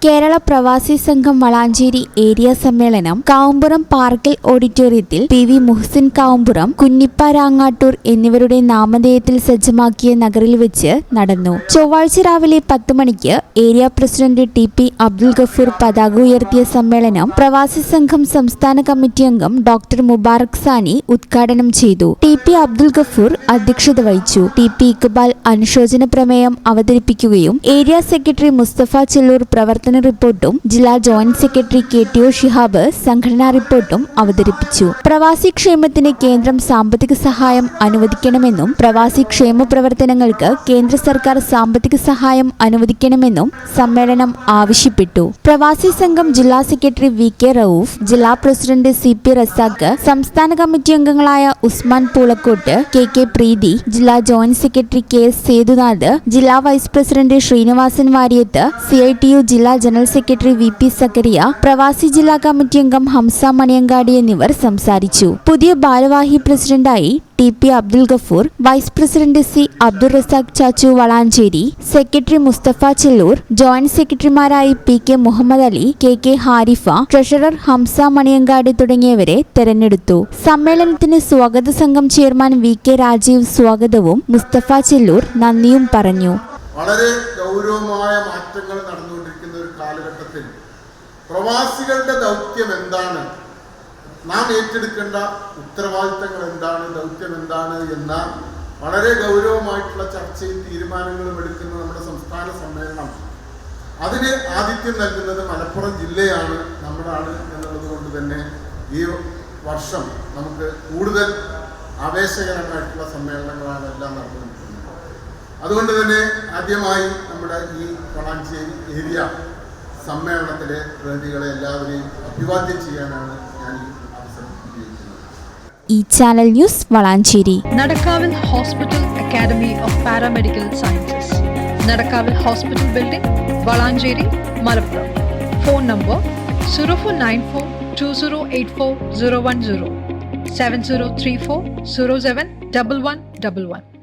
കേരള പ്രവാസി സംഘം വളാഞ്ചേരി ഏരിയ സമ്മേളനം കാവുംപുറം പാർക്കൽ ഓഡിറ്റോറിയത്തിൽ പി.വി. മുഹ്സിൻ കാവുംപുറം, കുഞ്ഞിപ്പ രാങ്ങാട്ടൂർ എന്നിവരുടെ നാമധേയത്തിൽ സജ്ജമാക്കിയ നഗറിൽ വെച്ച് നടന്നു. ചൊവ്വാഴ്ച രാവിലെ 10 മണിക്ക് area president TP. Abdul Gafoor പതാക ഉയർത്തിയ സമ്മേളനം പ്രവാസി സംഘം സംസ്ഥാന കമ്മിറ്റി അംഗം ഡോക്ടർ മുബാറക് സാനി ഉദ്ഘാടനം ചെയ്തു. ടി.പി. അബ്ദുൽ ഗഫൂർ അധ്യക്ഷത വഹിച്ചു. ടി.പി. ഇക്ബാൽ അനുശോചന പ്രമേയം അവതരിപ്പിക്കുകയും ഏരിയ സെക്രട്ടറി മുസ്തഫ ചെല്ലൂർ പ്രവർത്തന റിപ്പോർട്ടും ജില്ലാ ജോയിന്റ് സെക്രട്ടറി കെ.ടി.ഒ. ഷിഹാബ് സംഘടനാ റിപ്പോർട്ടും അവതരിപ്പിച്ചു. പ്രവാസി ക്ഷേമത്തിന് കേന്ദ്രം സാമ്പത്തിക സഹായം അനുവദിക്കണമെന്നും പ്രവാസി ക്ഷേമ പ്രവർത്തനങ്ങൾക്ക് കേന്ദ്ര സർക്കാർ സാമ്പത്തിക സഹായം അനുവദിക്കണമെന്നും സമ്മേളനം ആവശ്യപ്പെട്ടു. പ്രവാസി സംഘം ജില്ലാ സെക്രട്ടറി വി.കെ. റൌഫ്, ജില്ലാ പ്രസിഡന്റ് സി.പി. റസാഖ്, സംസ്ഥാന കമ്മിറ്റി അംഗങ്ങളായ ഉസ്മാൻ പൂളക്കോട്ട്, കെ.കെ. പ്രീതി, ജില്ലാ ജോയിന്റ് സെക്രട്ടറി കെ.എസ്. സേതുനാഥ്, ജില്ലാ vice president Sreenivasan Variyath, CITU ജില്ലാ ജനറൽ സെക്രട്ടറി വി.പി. സക്കറിയ, പ്രവാസി ജില്ലാ കമ്മിറ്റി അംഗം ഹംസ മണിയങ്കാടി എന്നിവർ സംസാരിച്ചു. പുതിയ ഭാരവാഹി പ്രസിഡന്റായി T P. Abdul Gafoor, vice president C. Abdul Razak Chachu Valanchery, secretary Musthafa Chellur, joint സെക്രട്ടറിമാരായി P K. Muhammad Ali, K K. Harifa, treasurer Hamza Maniyankadi തുടങ്ങിയവരെ തെരഞ്ഞെടുത്തു. സമ്മേളനത്തിന് സ്വാഗത സംഘം ചെയർമാൻ വി.കെ. രാജീവ് സ്വാഗതവും മുസ്തഫ ചെല്ലൂർ നന്ദിയും പറഞ്ഞു. വളരെ ഗൗരവമായ മാറ്റങ്ങൾ നടന്നുകൊണ്ടിരിക്കുന്ന ഒരു കാലഘട്ടത്തിൽ പ്രവാസികളുടെ ദൗത്യം എന്താണ്, നാം ഏറ്റെടുക്കേണ്ട ഉത്തരവാദിത്തങ്ങൾ എന്താണ്, ദൗത്യം എന്താണ് എന്ന വളരെ ഗൗരവമായിട്ടുള്ള ചർച്ചയും തീരുമാനങ്ങളും എടുക്കുന്ന നമ്മുടെ സംസ്ഥാന സമ്മേളനം, അതിന് ആതിഥ്യം നൽകുന്നത് മലപ്പുറം ജില്ലയാണ്, നമ്മുടെ ആള് എന്നുള്ളത് കൊണ്ട് തന്നെ ഈ വർഷം നമുക്ക് കൂടുതൽ ആവേശകരമായിട്ടുള്ള സമ്മേളനങ്ങളാണ് എല്ലാം നടന്നുകൊണ്ടിരിക്കുന്നത്. അതുകൊണ്ട് തന്നെ ആദ്യമായി നമ്മുടെ ഈ വളാഞ്ചേരി ഏരിയ സമ്മേളനത്തിലെ പ്രതിനിധികളെ എല്ലാവരെയും അഭിവാദ്യം ചെയ്യാനാണ് ഞാൻ ഈ അവസരം ഉപയോഗിക്കുന്നത്. ഈ channel news Valanchery. Nadakkavil hospital academy of paramedical sciences, Nadakkavil hospital building, Valanchery, Malappuram. Phone number 04942084 010 7034071111.